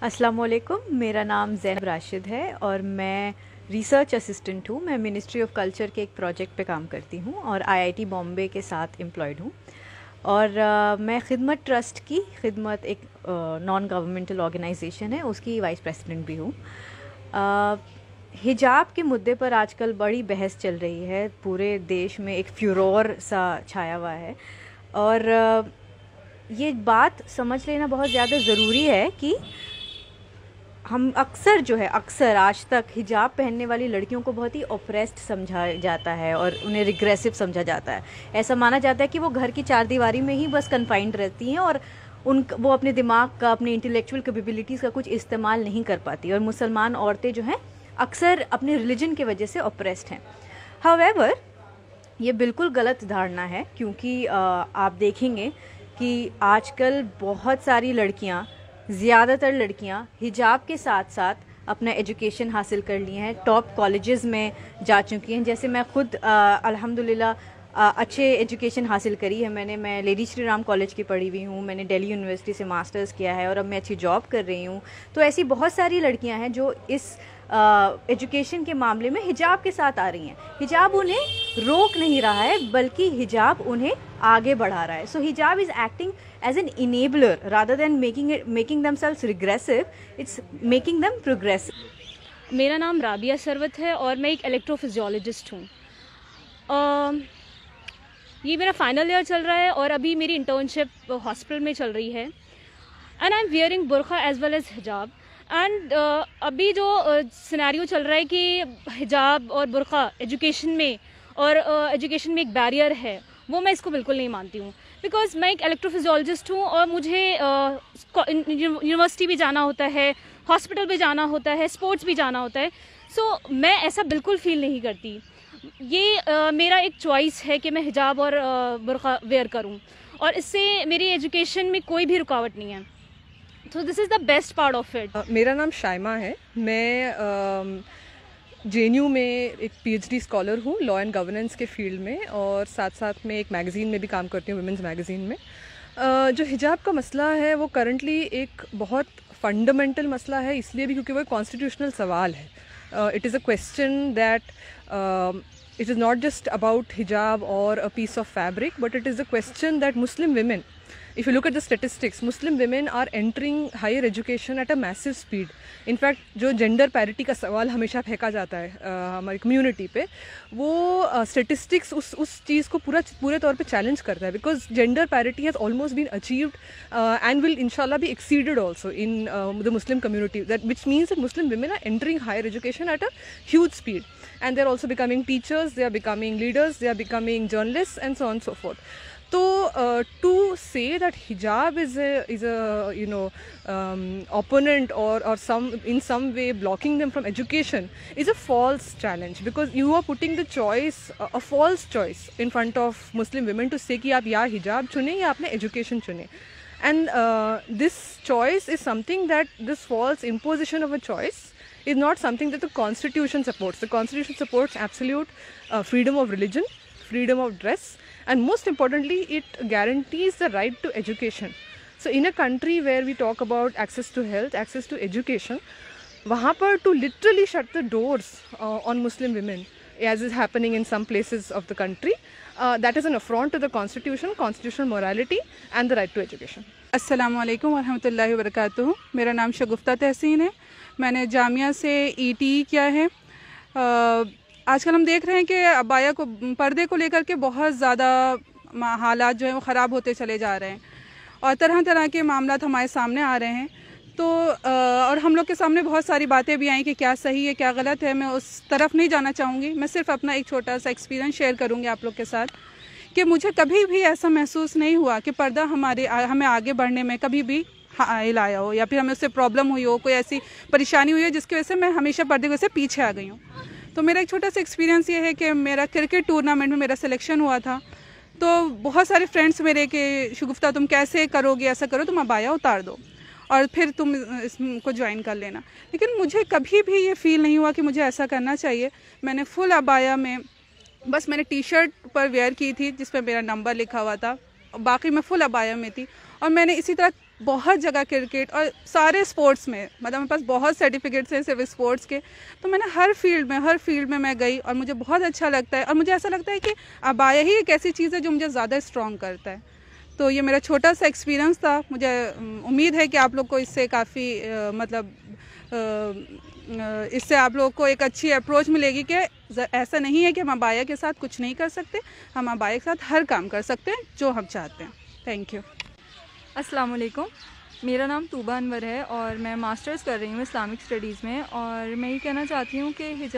अस्सलाम वालेकुम। मेरा नाम ज़ैनब राशिद है और मैं रिसर्च असिस्टेंट हूँ। मैं मिनिस्ट्री ऑफ कल्चर के एक प्रोजेक्ट पे काम करती हूँ और आईआईटी बॉम्बे के साथ एम्प्लॉयड हूँ। और मैं खिदमत ट्रस्ट की खिदमत एक नॉन गवर्नमेंटल ऑर्गेनाइजेशन है, उसकी वाइस प्रेसिडेंट भी हूँ। हिजाब के मुद्दे पर आजकल बड़ी बहस चल रही है, पूरे देश में एक फ्यूरोर सा छाया हुआ है और ये बात समझ लेना बहुत ज़्यादा ज़रूरी है कि हम अक्सर आज तक हिजाब पहनने वाली लड़कियों को बहुत ही ऑप्रेस्ड समझा जाता है और उन्हें रिग्रेसिव समझा जाता है। ऐसा माना जाता है कि वो घर की चार दीवारी में ही बस कन्फाइंड रहती हैं और वो अपने दिमाग का, अपने इंटेलेक्चुअल कैपेबिलिटीज़ का कुछ इस्तेमाल नहीं कर पाती। और मुसलमान औरतें जो हैं अक्सर अपने रिलीजन की वजह से ऑप्रेस्ड हैं। हाउएवर ये बिल्कुल गलत धारणा है, क्योंकि आप देखेंगे कि आजकल बहुत सारी लड़कियाँ, ज़्यादातर लड़कियां हिजाब के साथ साथ अपना एजुकेशन हासिल कर लिए हैं, टॉप कॉलेजेस में जा चुकी हैं। जैसे मैं खुद अल्हम्दुलिल्लाह अच्छे एजुकेशन हासिल करी है। मैं लेडी श्री राम कॉलेज की पढ़ी हुई हूँ, मैंने दिल्ली यूनिवर्सिटी से मास्टर्स किया है और अब मैं अच्छी जॉब कर रही हूँ। तो ऐसी बहुत सारी लड़कियाँ हैं जो इस एजुकेशन के मामले में हिजाब के साथ आ रही हैं। हिजाब उन्हें रोक नहीं रहा है, बल्कि हिजाब उन्हें आगे बढ़ा रहा है। सो हिजाब is acting as an enabler rather than making themselves regressive, it's making them progressive. मेरा नाम राबिया सरवत है और मैं एक इलेक्ट्रोफिजियोलॉजिस्ट हूँ। ये मेरा फाइनल ईयर चल रहा है और अभी मेरी इंटर्नशिप हॉस्पिटल में चल रही है। एंड आई एम वियरिंग बुरखा एज वेल एज हिजाब। एंड अभी जो सिनेरियो चल रहा है कि हिजाब और बुरखा एजुकेशन में एक बैरियर है, वो मैं इसको बिल्कुल नहीं मानती हूँ। बिकॉज मैं एक इलेक्ट्रोफिजियोलॉजिस्ट हूँ और मुझे यूनिवर्सिटी भी जाना होता है, हॉस्पिटल भी जाना होता है, स्पोर्ट्स भी जाना होता है। सो मैं ऐसा बिल्कुल फील नहीं करती। ये मेरा एक चॉइस है कि मैं हिजाब और बुर्का वेयर करूँ और इससे मेरी एजुकेशन में कोई भी रुकावट नहीं है। तो this is the best part of it. मेरा नाम शाइमा है। मैं जेएनयू में एक पीएचडी स्कॉलर हूँ लॉ एंड गवर्नेंस के फील्ड में, और साथ साथ में एक मैगज़ीन में भी काम करती हूँ, वुमेंस मैगज़ीन में। जो हिजाब का मसला है वो करंटली एक बहुत फंडामेंटल मसला है, इसलिए भी क्योंकि वो एक कॉन्स्टिट्यूशनल सवाल है। It is a question that it is not just about hijab or a piece of fabric, but it is a question that Muslim women, if you look at the statistics, Muslim women are entering higher education at a massive speed. In fact, जो gender parity का सवाल हमेशा फेंका जाता है हमारी community पे, वो स्टेटिस्टिक्स उस चीज़ को पूरे तौर पे चैलेंज करता है। Because gender parity has almost been achieved and will इंशाल्लाह be exceeded also in the Muslim community, that which means that Muslim women are entering higher education at a huge speed, and they are also becoming teachers, they are becoming leaders, they are becoming journalists, and so on and so forth. So to say that hijab is a opponent or in some way blocking them from education is a false challenge, because you are putting the choice, a false choice in front of Muslim women to say कि आप या हिजाब चुने या आपने education चुने. And this choice is something that this false imposition of a choice is not something that the Constitution supports. The Constitution supports absolute freedom of religion, freedom of dress, and most importantly, it guarantees the right to education. So in a country where we talk about access to health, access to education, वहाँ पर to literally shut the doors on Muslim women, as is happening in some places of the country, that is an affront to the Constitution, constitutional morality, and the right to education. अस्सलाम वालेकुम वरहमतुल्लाहि वबरकातुहू। मेरा नाम शगुफ्ता तहसीन है। मैंने जामिया से ET किया है। आजकल हम देख रहे हैं कि अबाया को, पर्दे को लेकर के बहुत ज़्यादा हालात जो हैं वो ख़राब होते चले जा रहे हैं और तरह तरह के मामलात हमारे सामने आ रहे हैं। तो और हम लोग के सामने बहुत सारी बातें भी आई कि क्या सही है क्या गलत है। मैं उस तरफ नहीं जाना चाहूँगी। मैं सिर्फ अपना एक छोटा सा एक्सपीरियंस शेयर करूँगी आप लोग के साथ कि मुझे कभी भी ऐसा महसूस नहीं हुआ कि पर्दा हमें आगे बढ़ने में कभी भी हाइल आया हो या फिर हमें उससे प्रॉब्लम हुई हो, कोई ऐसी परेशानी हुई हो जिसकी वजह से मैं हमेशा पर्दे की वजह से पीछे आ गई हूँ। तो मेरा एक छोटा सा एक्सपीरियंस ये है कि मेरा क्रिकेट टूर्नामेंट में मेरा सिलेक्शन हुआ था। तो बहुत सारे फ्रेंड्स मेरे कि शगुफ्ता तुम कैसे करोगे, ऐसा करो तुम अबाया उतार दो और फिर तुम इसको ज्वाइन कर लेना। लेकिन मुझे कभी भी ये फील नहीं हुआ कि मुझे ऐसा करना चाहिए। मैंने फुल अबाया में, बस मैंने टी शर्ट पर वेयर की थी जिस पर मेरा नंबर लिखा हुआ था, बाकी मैं फुल अबाया में थी और मैंने इसी तरह बहुत जगह क्रिकेट और सारे स्पोर्ट्स में, मतलब मेरे पास बहुत सर्टिफिकेट्स हैं सिर्फ स्पोर्ट्स के। तो मैंने हर फील्ड में मैं गई और मुझे बहुत अच्छा लगता है। और मुझे ऐसा लगता है कि अबाया ही एक ऐसी चीज़ है जो मुझे ज़्यादा स्ट्रॉन्ग करता है। तो ये मेरा छोटा सा एक्सपीरियंस था। मुझे उम्मीद है कि आप लोग को इससे काफ़ी इससे आप लोग को एक अच्छी अप्रोच मिलेगी कि ऐसा नहीं है कि हम अबाया के साथ कुछ नहीं कर सकते, हम अबाया के साथ हर काम कर सकते हैं जो हम चाहते हैं। Thank you. अस्सलाम वालेकुम, मेरा नाम तूबा अनवर है और मैं मास्टर्स कर रही हूँ इस्लामिक स्टडीज़ में। और मैं ये कहना चाहती हूँ कि